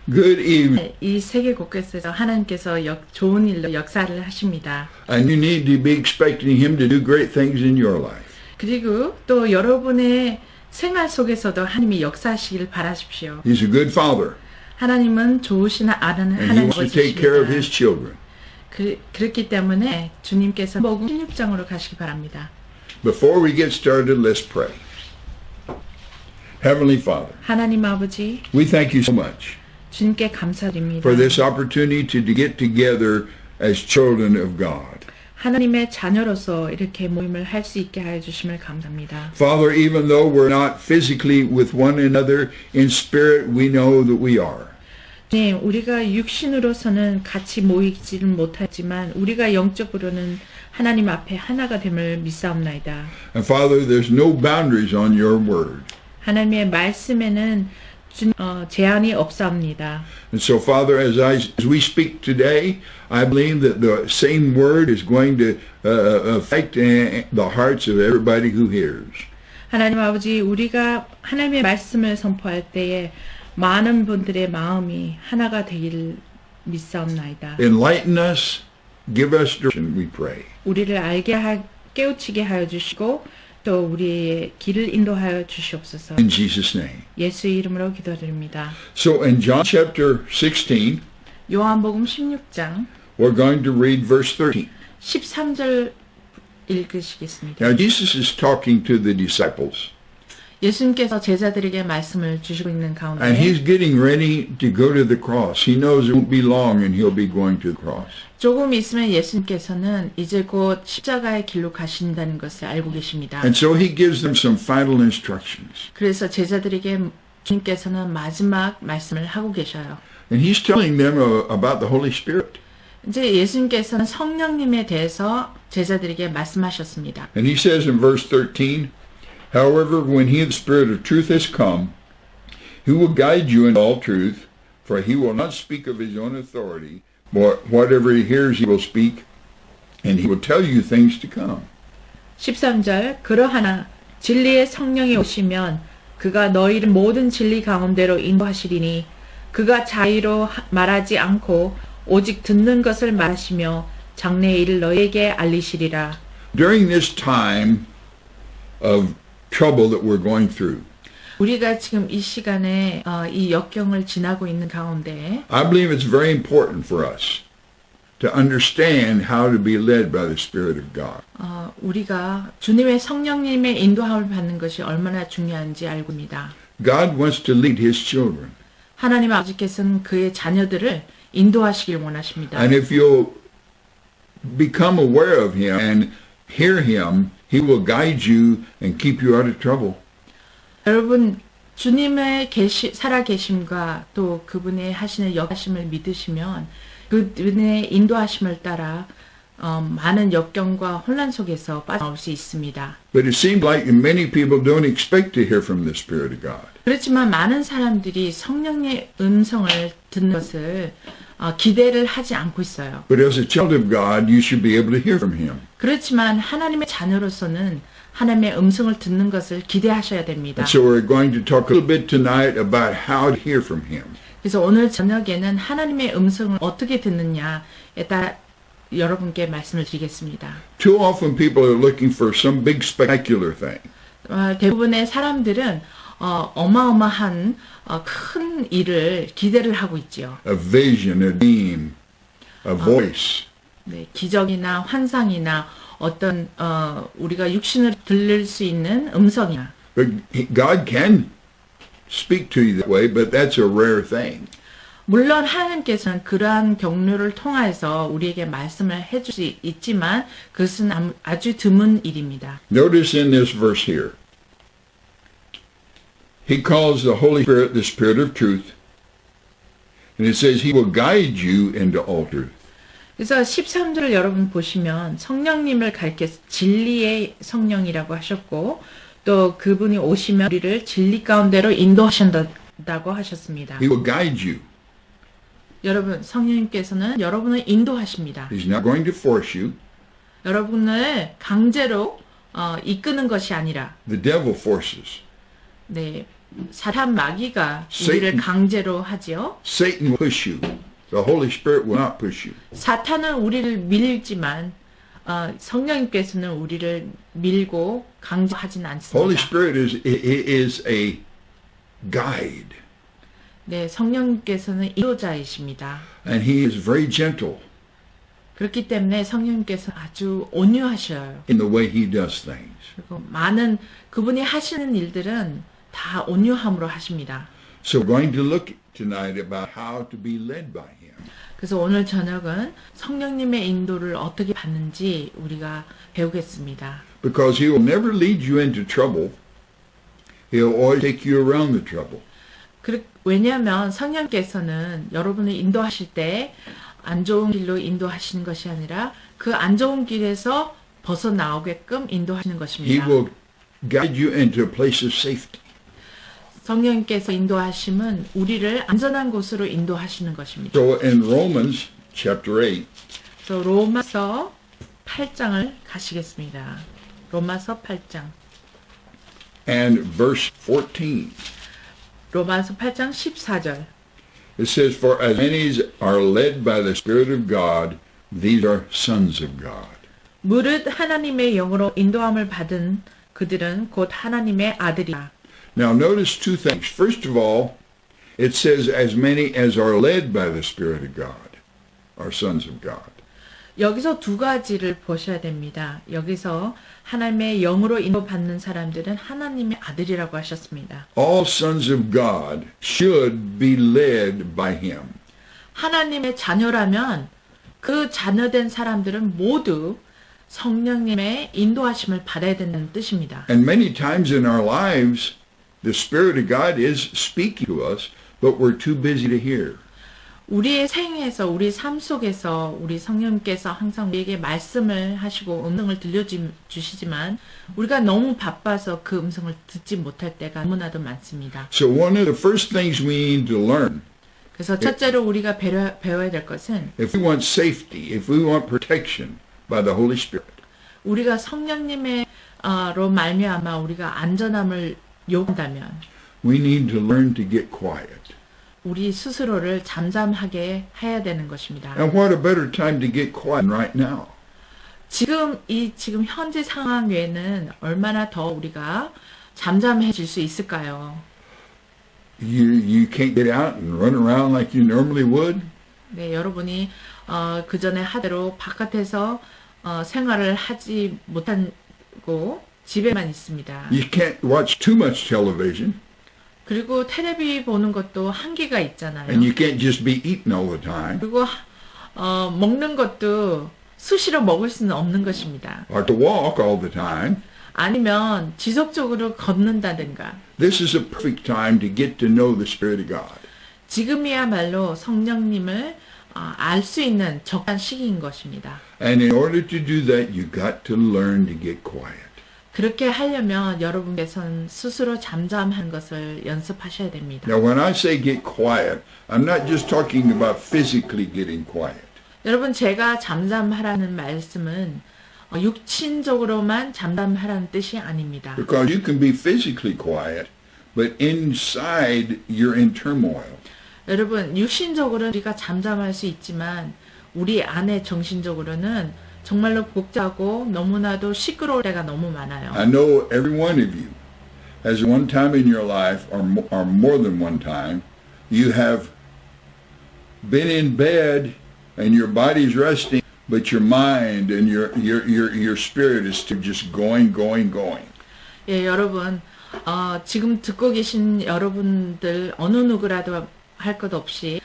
good evening. 이 세계 곳곳에서 하나님께서 좋은 일로 역사를 하십니다. And you need to be expecting Him to do great things in your life. 그리고 또 여러분의 생활 속에서도 하나님이 역사하시길 바라십시오. He's a good Father. 하나님은 좋으신 아는 And He wants to take care of His 하나님이십니다. children. 그렇기 때문에 주님께서 복음 16장으로 가시기 바랍니다. Before we get started, let's pray. Heavenly Father, 하나님 아버지, we thank you so much 주님께 감사드립니다. for this opportunity to get together as children of God. 하나님의 자녀로서 이렇게 모임을 할 수 있게 하여 주심을 감사합니다. Father, even though we're not physically with one another, in spirit we know that we are. 네, 우리가 육신으로서는 같이 모이지는 못하지만 우리가 영적으로는 하나님 앞에 하나가 됨을 믿사옵나이다. And Father, there's no boundaries on your word. 하나님의 말씀에는 제한이 없사옵니다. And so, Father, as we speak today, I believe that the same word is going to affect the hearts of everybody who hears. 하나님 아버지, 우리가 하나님의 말씀을 선포할 때에 많은 분들의 마음이 하나가 되기를 믿사옵나이다. Enlighten us, give us direction, we pray. 우리를 깨우치게 하여 주시고 또 우리의 길을 인도하여 주시옵소서. In Jesus' name. 예수 이름으로 기도드립니다. So in John chapter 16, 요한복음 16장 we're going to read verse 13. 13절 읽으시겠습니다. Now Jesus is talking to the disciples. 예수님께서 제자들에게 말씀을 주시고 있는 가운데 And he's getting ready to go to the cross. He knows it won't be long and he'll be going to the cross. 조금 있으면 예수님께서는 이제 곧 십자가의 길로 가신다는 것을 알고 계십니다. And so he gives them some final instructions. 그래서 제자들에게 주님께서는 마지막 말씀을 하고 계셔요. And he's telling them about the Holy Spirit. 이제 예수님께서는 성령님에 대해서 제자들에게 말씀하셨습니다. And he says in verse 13, However, when he, the Spirit of truth, has come, he will guide you in all truth, for he will not speak of his own authority, but whatever he hears he will speak, and he will tell you things to come. 13절 그러하나 진리의 성령이 오시면 그가 너희를 모든 진리 가운데로 인도하시리니 그가 자의로 말하지 않고 오직 듣는 것을 말하시며 장래의 일을 너희에게 알리시리라. During this time of trouble that we're going through, 우리가 지금 이 시간에 이 역경을 지나고 있는 가운데 I believe it's very important for us to understand how to be led by the Spirit of God. 우리가 주님의 성령님의 인도함을 받는 것이 얼마나 중요한지 알고 있습니다. God wants to lead His children. 하나님 아버지께서는 그의 자녀들을 인도하시길 원하십니다. And if you'll become aware of Him and hear Him, He will guide you and keep you out of trouble. 여러분 주님의 살아계심과 또 그분의 하시는 역하심을 믿으시면 그분의 인도하심을 따라 많은 역경과 혼란 속에서 빠져나올 수 있습니다. But it seems like many people don't expect to hear from the Spirit of God. 그렇지만 많은 사람들이 성령의 음성을 듣는 것을 기대를 하지 않고 있어요. But as a child of God, you should be able to hear from Him. 그렇지만 하나님의 자녀로서는 하나님의 음성을 듣는 것을 기대하셔야 됩니다. And so we're going to talk a little bit tonight about how to hear from Him. 그래서 오늘 저녁에는 하나님의 음성을 어떻게 듣느냐에 따라 여러분께 말씀을 드리겠습니다. Too often people are looking for some big spectacular thing. 대부분의 사람들은 어마어마한 큰 일을 기대를 하고 있지요. A vision, a dream, a voice. 네, 기적이나 환상이나 어떤 우리가 육신을 들릴 수 있는 음성이나. But God can speak to you that way, but that's a rare thing. 물론 하나님께서는 그러한 경로를 통해서 우리에게 말씀을 해줄 수 있지만 그것은 아주 드문 일입니다. Notice in this verse here, He calls the Holy Spirit the Spirit of truth, and it says He will guide you into all truth. 그래서 13절을 여러분 보시면 성령님을 가리켜서 진리의 성령이라고 하셨고 또 그분이 오시면 우리를 진리 가운데로 인도하신다고 하셨습니다. He will guide you. 여러분 성령님께서는 여러분을 인도하십니다. He's not going to force you. 여러분을 강제로 이끄는 것이 아니라 The devil forces. 네, 사탄 마귀가 Satan. 우리를 강제로 하지요. Satan will push you. The Holy Spirit will not push you. 사탄은 우리를 밀지만 성령님께서는 우리를 밀고 강제하진 않습니다. Holy Spirit is a guide, 네, 성령님께서는 인도자이십니다. and He is very gentle 그렇기 때문에 성령님께서 아주 온유하셔요. in the way He does things. 그리고 많은 그분이 하시는 일들은 다 온유함으로 하십니다. So we're going to look tonight about how to be led by Him. 그래서 오늘 저녁은 성령님의 인도를 어떻게 받는지 우리가 배우겠습니다. Because He will never lead you into trouble. He'll always take you around the trouble. 왜냐하면 성령께서는 여러분을 인도하실 때 안 좋은 길로 인도하시는 것이 아니라 그 안 좋은 길에서 벗어나오게끔 인도하시는 He 것입니다. will guide you into a place of safety. 성령께서 인도하심은 우리를 안전한 곳으로 인도하시는 것입니다. So in Romans chapter 8, 그래서 로마서 8장을 가시겠습니다. 로마서 8장. and verse 14, 로마서 8장 14절. it says, For as many as are led by the Spirit of God, these are sons of God. 무릇 하나님의 영으로 인도함을 받은 그들은 곧 하나님의 아들이라. Now notice two things. First of all, it says, as many as are led by the Spirit of God are sons of God. 여기서 두 가지를 보셔야 됩니다. 여기서 하나님의 영으로 인도받는 사람들은 하나님의 아들이라고 하셨습니다. All sons of God should be led by Him. 하나님의 자녀라면 그 자녀된 사람들은 모두 성령님의 인도하심을 받아야 된다는 뜻입니다. And many times in our lives, the Spirit of God is speaking to us, but we're too busy to hear. 우리의 생에서 우리 삶 속에서 우리 성령님께서 항상 우리에게 말씀을 하시고 음성을 들려주시지만 우리가 너무 바빠서 그 음성을 듣지 못할 때가 너무나도 많습니다. So one of the first things we need to learn, 그래서 첫째로 우리가 배워야 될 것은 if we want safety, if we want protection by the Holy Spirit, 우리가 성령님의로 말미암아 우리가 안전함을 요구한다면 we need to learn to get quiet. 우리 스스로를 잠잠하게 해야 되는 것입니다. And what a better time to get quiet right now. 지금 현재 상황에는 얼마나 더 우리가 잠잠해질 수 있을까요? You can't get out and run around like you normally would. 네, 여러분이 그 전에 하대로 바깥에서 생활을 하지 못하고 집에만 있습니다. You can't watch too much television. 그리고 텔레비 보는 것도 한계가 있잖아요. And you can't just be eating all the time. 그리고 먹는 것도 수시로 먹을 수는 없는 것입니다. Or to walk all the time. 아니면 지속적으로 걷는다든가. This is a perfect time to get to know the Spirit of God. 지금이야말로 성령님을 알 수 있는 적한 시기인 것입니다. And in order to do that, you got to learn to get quiet. 그렇게 하려면 여러분께서는 스스로 잠잠한 것을 연습하셔야 됩니다. Now, when I say get quiet, I'm not just talking about physically getting quiet. 여러분 제가 잠잠하라는 말씀은 육신적으로만 잠잠하라는 뜻이 아닙니다. Because you can be physically quiet, but inside you're in turmoil. 여러분 육신적으로는 우리가 잠잠할 수 있지만 우리 안에 정신적으로는 정말로 복잡하고 너무나도 시끄러울 때가 너무 많아요. I know every one of you has one time in your life, or more than one time, you have been in bed and your body's resting, but your mind and your spirit is still just going. 예, 여러분 지금 듣고 계신 여러분들 어느 누구라도 할 것 없이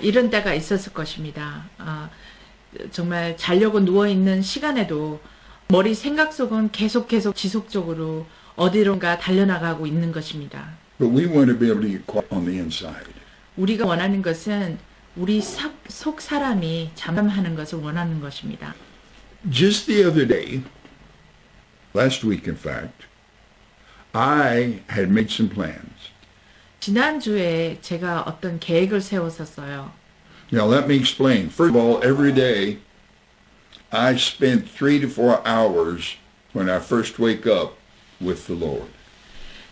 이런 때가 있었을 것입니다. 정말 자려고 누워있는 시간에도 머리 생각 속은 계속 지속적으로 어디론가 달려나가고 있는 것입니다. But we want to be able to get quiet on the inside. 우리가 원하는 것은 우리 속 사람이 잠잠하는 것을 원하는 것입니다. Just the other day, last week in fact, I had made some plans. 지난주에 제가 어떤 계획을 세웠었어요. Now let me explain. First of all, every day I spend 3 to 4 hours when I first wake up with the Lord.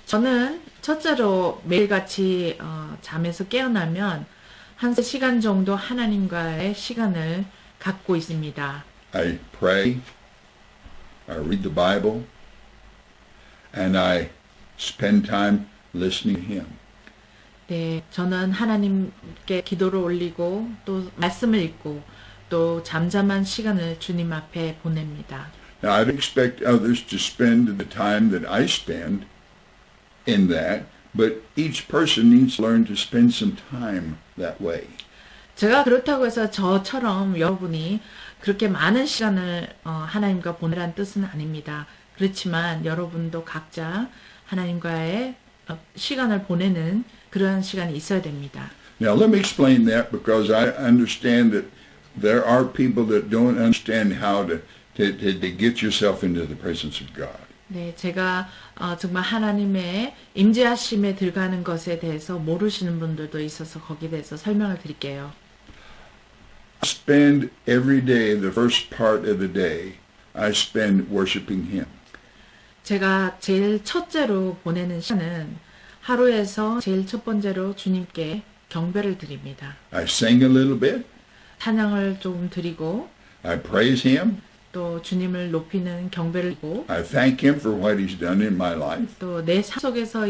저는 첫째로 매일같이 잠에서 깨어나면 한 3시간 정도 하나님과의 시간을 갖고 있습니다. I pray, I read the Bible, and I spend time listening to Him. 네, 저는 하나님께 기도를 올리고 또 말씀을 읽고 또 잠잠한 시간을 주님 앞에 보냅니다. Now, I'd expect others to spend the time that I spend in that, but each person needs to learn to spend some time that way. 제가 그렇다고 해서 저처럼 여러분이 그렇게 많은 시간을 하나님과 보내라는 뜻은 아닙니다. 그렇지만 여러분도 각자 하나님과의 시간을 보내는 그런 시간이 있어야 됩니다. Now, let me explain that because I understand that there are people that don't understand how to get yourself into the presence of God. 네, 제가 정말 하나님의 임재하심에 들어가는 것에 대해서 모르시는 분들도 있어서 거기에 대해서 설명을 드릴게요. I spend every day, the first part of the day, I spend worshiping Him. 제가 제일 첫째로 보내는 시간은 하루에서 제일 첫 번째로 주님께 경배를 드립니다. I sing a little bit, 찬양을 좀 드리고 I praise Him, 또 주님을 높이는 경배를 드리고 I thank Him for what He's done in my life. 또 내 삶 속에서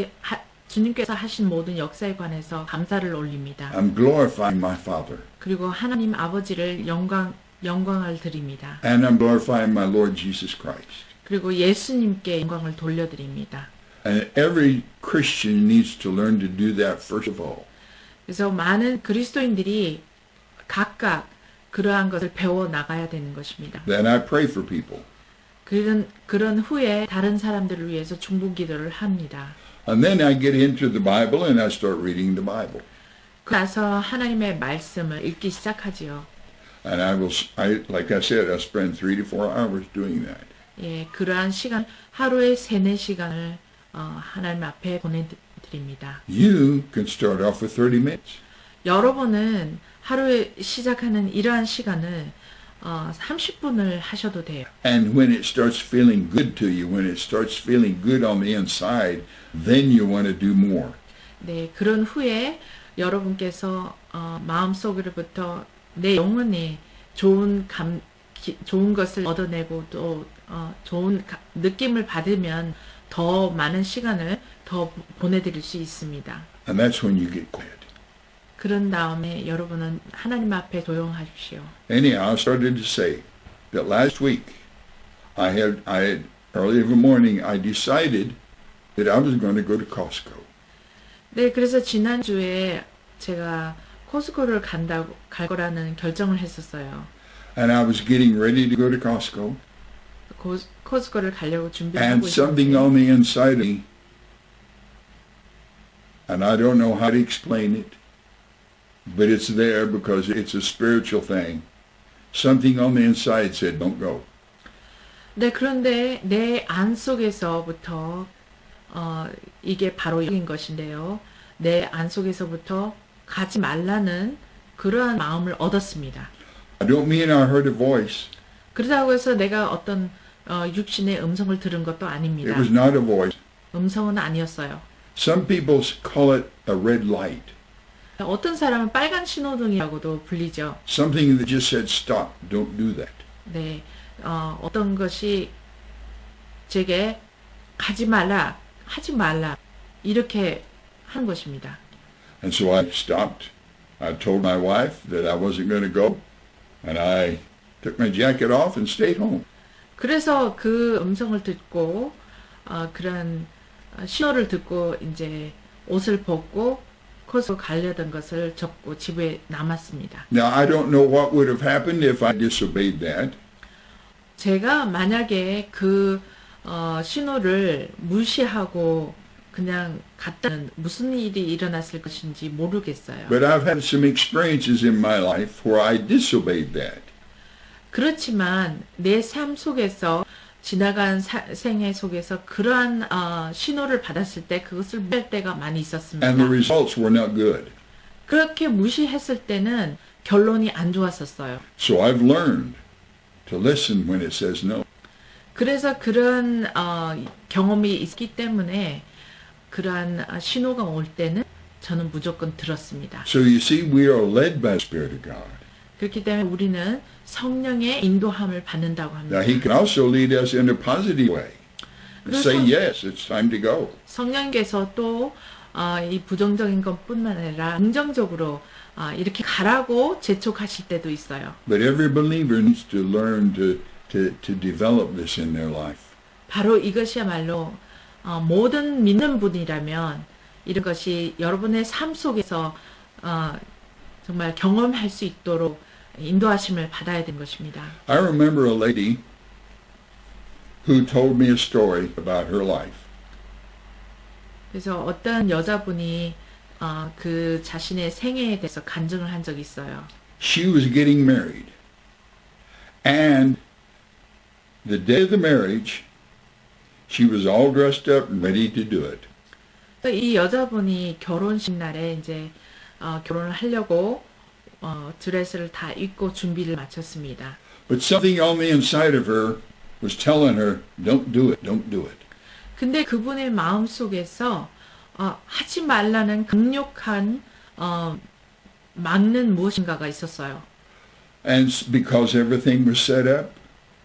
주님께서 하신 모든 역사에 관해서 감사를 올립니다. I'm glorifying my Father, 그리고 하나님 아버지를 영광을 드립니다. and I'm glorifying my Lord Jesus Christ. 그리고 예수님께 영광을 돌려드립니다. And every Christian needs to learn to do that first of all. 그래서 많은 그리스도인들이 각각 그러한 것을 배워 나가야 되는 것입니다. Then I pray for people. 그런 후에 다른 사람들을 위해서 중보 기도를 합니다. And then I get into the Bible and I start reading the Bible. 그래서 하나님의 말씀을 읽기 시작하지요. And like I said, I spend 3 to 4 hours doing that. 예, 그러한 시간 하루에 3-4시간을 하나님 앞에 보내드립니다. You can start off with 30 minutes. 여러분은 하루에 시작하는 이러한 시간을 30분을 하셔도 돼요. And when it starts feeling good to you, when it starts feeling good on the inside, then you want to do more. 네, 그런 후에 여러분께서 마음속으로부터 내 영혼이 좋은 것을 얻어내고 또 좋은 느낌을 받으면 더 많은 시간을 더 보내드릴 수 있습니다. And that's when you get quiet. 그런 다음에 여러분은 하나님 앞에 조용하십시오. Anyhow, I started to say that last week, I had early in the morning, I decided that I was going to go to Costco. 네, 그래서 지난주에 제가 코스코를 갈 거라는 결정을 했었어요. And I was getting ready to go to Costco. 코스코를 가려고 준비하고 And something 있었는데 on the inside of me, and I don't know how to explain it, but it's there because it's a spiritual thing. Something on the inside said, don't go. 네, 그런데 내 안 속에서부터 이게 바로 여긴 것인데요. 내 안 속에서부터 가지 말라는 그러한 마음을 얻었습니다. I don't mean I heard a voice. 그렇다고 해서 내가 어떤 육신의 음성을 들은 것도 It 아닙니다. was not a voice. 음성은 아니었어요. Some people call it a red light. 어떤 사람은 빨간 신호등이라고도 불리죠. Something that just said, stop, don't do that. 네, 어떤 것이 제게 가지 말라, 하지 말라 이렇게 한 것입니다. And so I stopped. I told my wife that I wasn't going to go. And I took my jacket off and stayed home. 그래서 그 음성을 듣고 그런 신호를 듣고 이제 옷을 벗고 코스코 가려던 것을 접고 집에 남았습니다. Now, I don't know what would have happened if I disobeyed that. 제가 만약에 그 신호를 무시하고 그냥 갔다는 무슨 일이 일어났을 것인지 모르겠어요. But I've had some experiences in my life where I disobeyed that. 그렇지만 내 삶 속에서 지나간 생애 속에서 그러한 신호를 받았을 때 그것을 무시할 때가 많이 있었습니다. And the results were not good. 그렇게 무시했을 때는 결론이 안 좋았었어요. So I've learned to listen when it says no. 그래서 그런 경험이 있기 때문에 그러한 신호가 올 때는 저는 무조건 들었습니다. So you see, we are led by the Spirit of God. 그렇기 때문에 우리는 성령의 인도함을 받는다고 합니다. Now, He can also lead us in a positive way. Say, yes, it's time to go. 성령께서 또 이 부정적인 것뿐만 아니라 긍정적으로 이렇게 가라고 재촉하실 때도 있어요. But every believer needs to learn to develop this in their life. 바로 이것이야말로 모든 믿는 분이라면 이런 것이 여러분의 삶 속에서 정말 경험할 수 있도록 인도하심을 받아야 되는 것입니다. I remember a lady who told me a story about her life. 그래서 어떤 여자분이 그 자신의 생애에 대해서 간증을 한 적이 있어요. She was getting married. And the day of the marriage, she was all dressed up and ready to do it. 이 여자분이 결혼식 날에 이제 결혼을 하려고 드레스를 다 입고 준비를 마쳤습니다. But something on the inside of her was telling her, don't do it, don't do it. 근데 그분의 마음 속에서 하지 말라는 강력한 막는 무엇인가가 있었어요. And because everything was set up,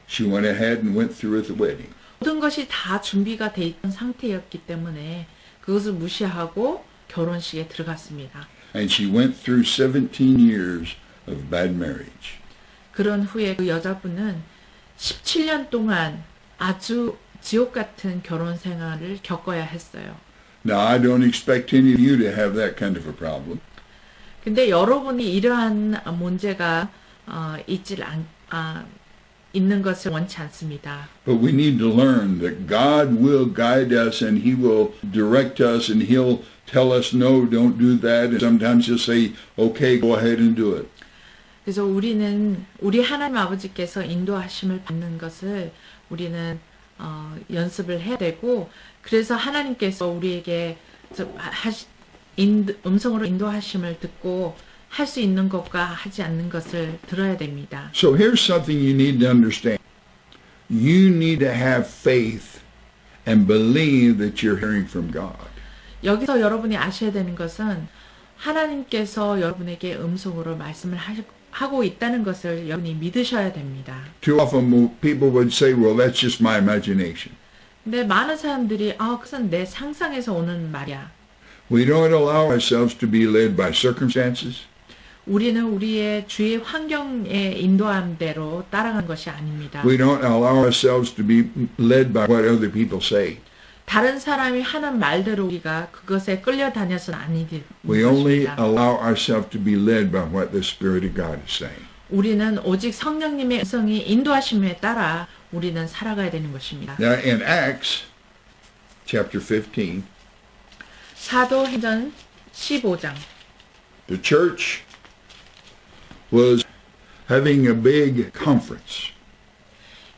she went ahead and went through with the wedding. 모든 것이 다 준비가 돼 있던 상태였기 때문에 그것을 무시하고 결혼식에 들어갔습니다. And she went through 17 years of bad marriage. 그런 후에 그 여자분은 17년 동안 아주 지옥 같은 결혼 생활을 겪어야 했어요. Now, I don't expect any of you to have that kind of a problem. 근데 여러분이 이러한 문제가 있는 것을 원치 않습니다. But we need to learn that God will guide us and He will direct us and He'll tell us, no, don't do that. And sometimes He'll say, okay, go ahead and do it. 그래서 우리 하나님 아버지께서 인도하심을 받는 것을 우리는 연습을 해야 되고, 그래서 하나님께서 우리에게 음성으로 인도하심을 듣고 할 수 있는 것과 하지 않는 것을 들어야 됩니다. So here's something you need to understand. You need to have faith and believe that you're hearing from God. 여기서 여러분이 아셔야 되는 것은 하나님께서 여러분에게 음성으로 말씀을 하고 있다는 것을 여러분이 믿으셔야 됩니다. Too often people would say, well, that's just my imagination. 근데 많은 사람들이 그것은 내 상상에서 오는 말이야. We don't allow ourselves to be led by circumstances. 우리는 우리의 주위 환경의 인도함대로 따라간 것이 아닙니다. We don't allow ourselves to be led by what other people say. 다른 사람이 하는 말대로 우리가 그것에 끌려다녀서는 아니지. We only allow ourselves to be led by what the Spirit of God is saying. 우리는 오직 성령님의 음성이 인도하심에 따라 우리는 살아가야 되는 것입니다. Now in Acts chapter 15, 사도행전 15장. the church was having a big conference.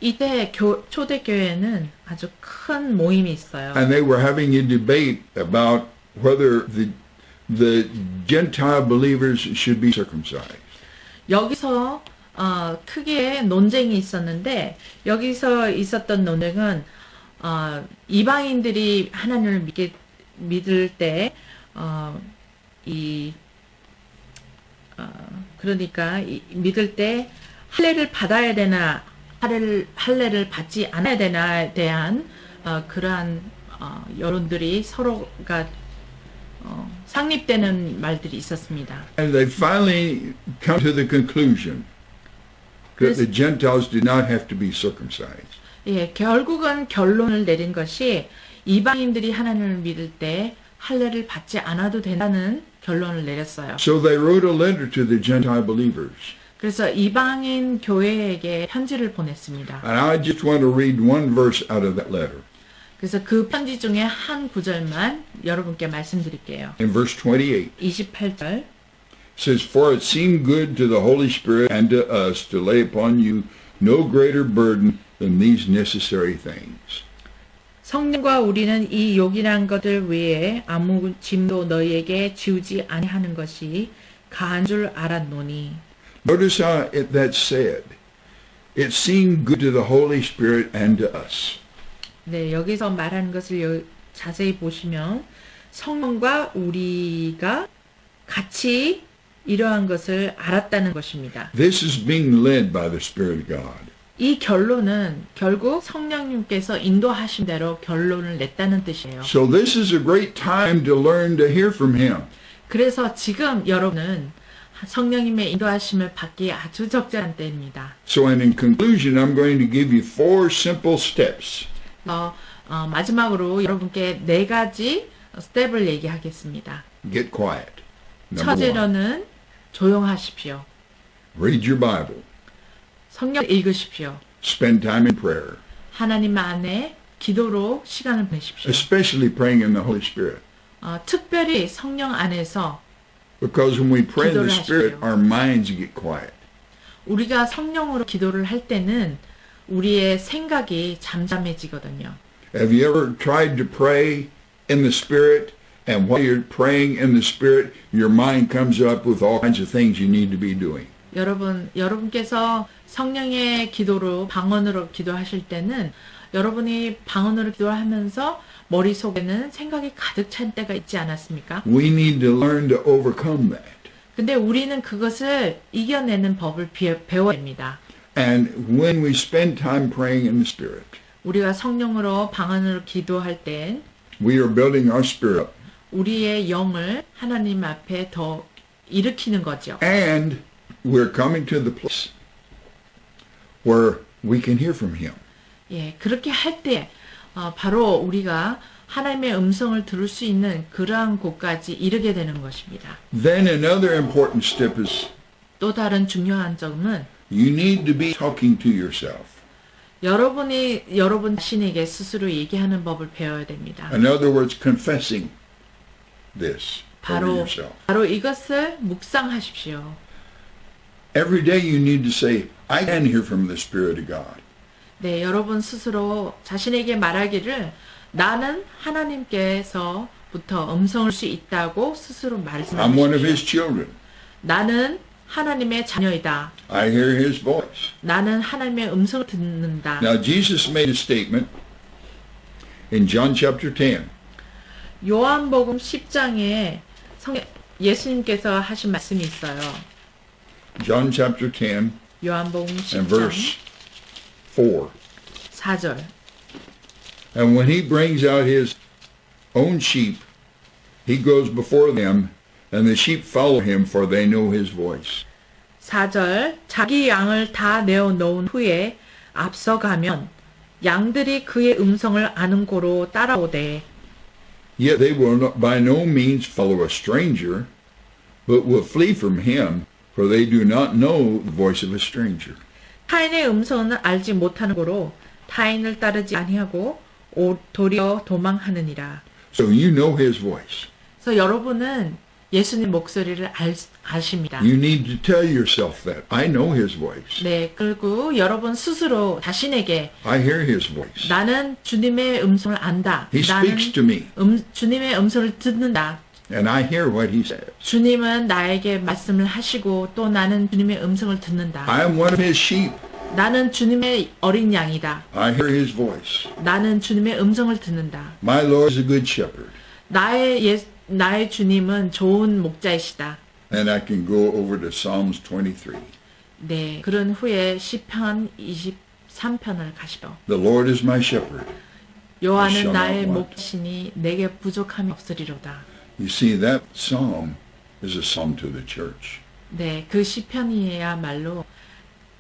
이때 초대교회는 아주 큰 모임이 있어요. And they were having a debate about whether the Gentile believers should be circumcised. 여기서 크게 논쟁이 있었는데, 여기서 있었던 논쟁은 이방인들이 하나님을 믿을 때 그러니까 믿을 때 할례를 받아야 되나 할례를 받지 않아야 되나에 대한 그러한 여론들이 서로가 상립되는 말들이 있었습니다. And they finally come to the conclusion that the Gentiles did not have to be circumcised. 예, 결국은 결론을 내린 것이 이방인들이 하나님을 믿을 때 할례를 받지 않아도 된다는 결론을 내렸어요. So they wrote a letter to the Gentile believers. 그래서 이방인 교회에게 편지를 보냈습니다. And I just want to read one verse out of that letter. 그래서 그 편지 중에 한 구절만 여러분께 말씀드릴게요. In verse 28, 28절. it says, For it seemed good to the Holy Spirit and to us to lay upon you no greater burden than these necessary things. 성령과 우리는 이 요긴한 것들 외에 아무 짐도 너희에게 지우지 아니하는 것이 가한 줄 알았노니. Notice how that's said. It seemed good to the Holy Spirit and to us. 네, 여기서 말하는 것을 자세히 보시면 성령과 우리가 같이 이러한 것을 알았다는 것입니다. This is being led by the Spirit of God. 이 결론은 결국 성령님께서 인도하신 대로 결론을 냈다는 뜻이에요. So this is a great time to learn to hear from Him. 그래서 지금 여러분은 성령님의 인도하심을 받기 아주 적절한 때입니다. So in conclusion, I'm going to give you 4 simple steps. 마지막으로 여러분께 4가지 스텝을 얘기하겠습니다. Get quiet. Number 1. 첫째로는 조용하십시오. Read your Bible. 성경 읽으십시오. Spend time in prayer, 하나님 안에 기도로 시간을 보내십시오. especially praying in the Holy Spirit. 특별히 성령 안에서 Because when we pray in the 기도를 Spirit, 하십시오. our minds get quiet. 우리가 성령으로 기도를 할 때는 우리의 생각이 잠잠해지거든요. Have you ever tried to pray in the Spirit, and while you're praying in the Spirit, your mind comes up with all kinds of things you need to be doing? 여러분께서 성령의 기도로 방언으로 기도하실 때는 여러분이 방언으로 기도를 하면서 머릿속에는 생각이 가득 찬 때가 있지 않았습니까? We need to learn to overcome that. 근데 우리는 그것을 이겨내는 법을 배워야 됩니다. And when we spend time praying in the Spirit, 우리가 성령으로 방언으로 기도할 땐 we are building our spirit up. 우리의 영을 하나님 앞에 더 일으키는 거죠. And we're coming to the place where we can hear from Him. 예, 그렇게 할 때 바로 우리가 하나님의 음성을 들을 수 있는 그러한 곳까지 이르게 되는 것입니다. Then another important step is 또 다른 중요한 점은 you need to be talking to yourself. 여러분 자신에게 스스로 얘기하는 법을 배워야 됩니다. In other words, confessing this over yourself. 바로 이것을 묵상하십시오. Every day you need to say, I can hear from the Spirit of God. 네, 여러분 스스로 자신에게 말하기를 나는 하나님께서부터 음성을 수 있다고 스스로 I'm one of 말씀하십시오. His children. 나는 하나님의 자녀이다. I hear His voice. 나는 하나님의 음성을 듣는다. Now Jesus made a statement in John chapter 10. 요한복음 10장에 예수님께서 하신 말씀이 있어요. John chapter 10 요한복음 and 10장 verse 4. 4절. And when He brings out His own sheep, He goes before them, and the sheep follow Him, for they know His voice. 4절. 자기 양을 다 내어놓은 후에 앞서가면 양들이 그의 음성을 아는 고로 따라오되 Yet they will not, by no means follow a stranger, but will flee from him, for they do not know the voice of a stranger. 타인의 음성은 알지 못하는 고로 타인을 따르지 아니하고 도리어 도망하느니라. So you know His voice. 그래서 여러분은 예수님 목소리를 아십니다. You need to tell yourself that. I know His voice. 네, 그리고 여러분 스스로 자신에게 I hear His voice. 나는 주님의 음성을 안다. He speaks to me, 주님의 음성을 듣는다. and I hear what He says. 주님은 나에게 말씀을 하시고 또 나는 주님의 음성을 듣는다. I am one of His sheep. 나는 주님의 어린 양이다. I hear His voice. 나는 주님의 음성을 듣는다. My Lord is a good shepherd. 나의 주님은 좋은 목자이시다. And I can go over to Psalms 23. 네, 그런 후에 시편 23편을 가시오. The Lord is my shepherd. 여호와는 나의 목자시니 내게 부족함이 없으리로다. You see, that psalm is a psalm to the church. 네, 그 시편이야말로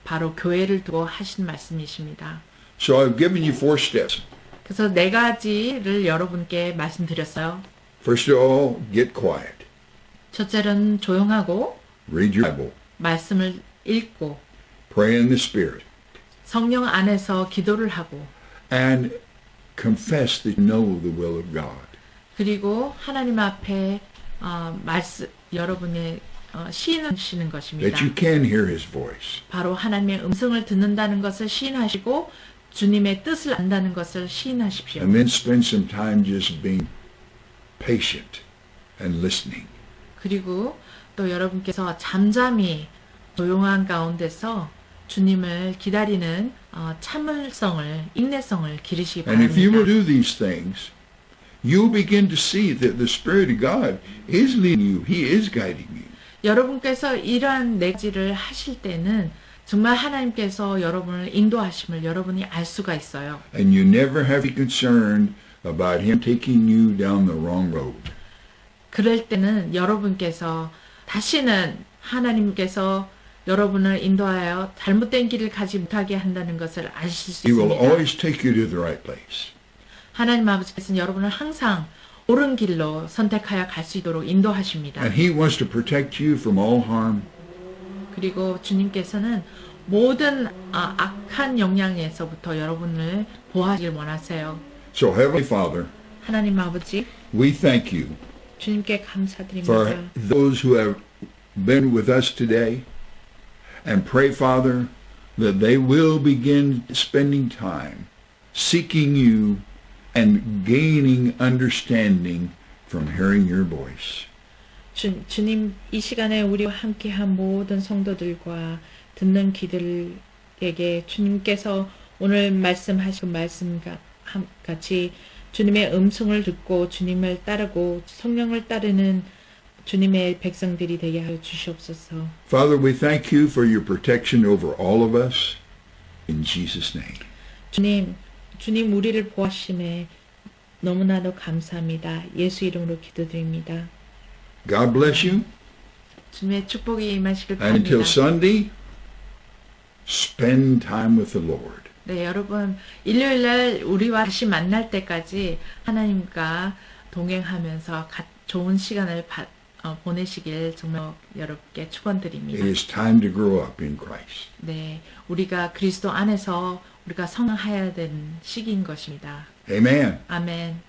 바로 교회를 두고 하신 말씀이십니다. So I've given you 4 steps. 그래서 4가지를 여러분께 말씀드렸어요. First of all, get quiet. 첫째는 조용하고 Read your Bible. 말씀을 읽고 Pray in the Spirit. 성령 안에서 기도를 하고 And confess that you know the will of God. 그리고 하나님 앞에 여러분의 시인하시는 것입니다. That you can hear His voice. 바로 하나님의 음성을 듣는다는 것을 시인하시고 주님의 뜻을 안다는 것을 시인하십시오. And then spend some time just being patient and listening. 그리고 또 여러분께서 잠잠히 조용한 가운데서 주님을 기다리는 참을성을, 인내성을 기르시기 And if you will 바랍니다. do these things, you'll begin to see that the Spirit of God is leading you. He is guiding you. 여러분께서 이러한 네 가지를 하실 때는 정말 하나님께서 여러분을 인도하심을 여러분이 알 수가 있어요. And you never have to be concerned about Him taking you down the wrong road. 그럴 때는 여러분께서 다시는 하나님께서 여러분을 인도하여 잘못된 길을 가지 못하게 한다는 것을 아실 수 He will 있습니다. always take you to the right place. 하나님 아버지께서는 여러분을 항상 옳은 길로 선택하여 갈 수 있도록 인도하십니다. And He wants to protect you from all harm. 그리고 주님께서는 모든 악한 영향에서부터 여러분을 보호하길 원하세요. So, Heavenly Father, 하나님 아버지, we thank you 주님께 for 감사드립니다. those who have been with us today. And pray, Father, that they will begin spending time seeking you and gaining understanding from hearing your voice. 주님, 이 시간에 우리와 함께한 모든 성도들과 듣는 귀들에게 주님께서 오늘 말씀하신 말씀과 같이 주님의 음성을 듣고 주님을 따르고 성령을 따르는 주님의 백성들이 되게 하여 주시옵소서. Father, we thank you for your protection over all of us. In Jesus' name. 주님 우리를 보호하심에 너무나도 감사합니다. 예수 이름으로 기도드립니다. God bless you. 주님의 축복이 임하시길 And until 바랍니다. Sunday, spend time with the Lord. 네, 여러분 일요일날 우리와 다시 만날 때까지 하나님과 동행하면서 좋은 시간을 보내시길 정말 여러분께 축원드립니다. It is time to grow up in Christ. 네, 우리가 그리스도 안에서 우리가 성장해야 되는 시기인 것입니다. Amen. 아멘.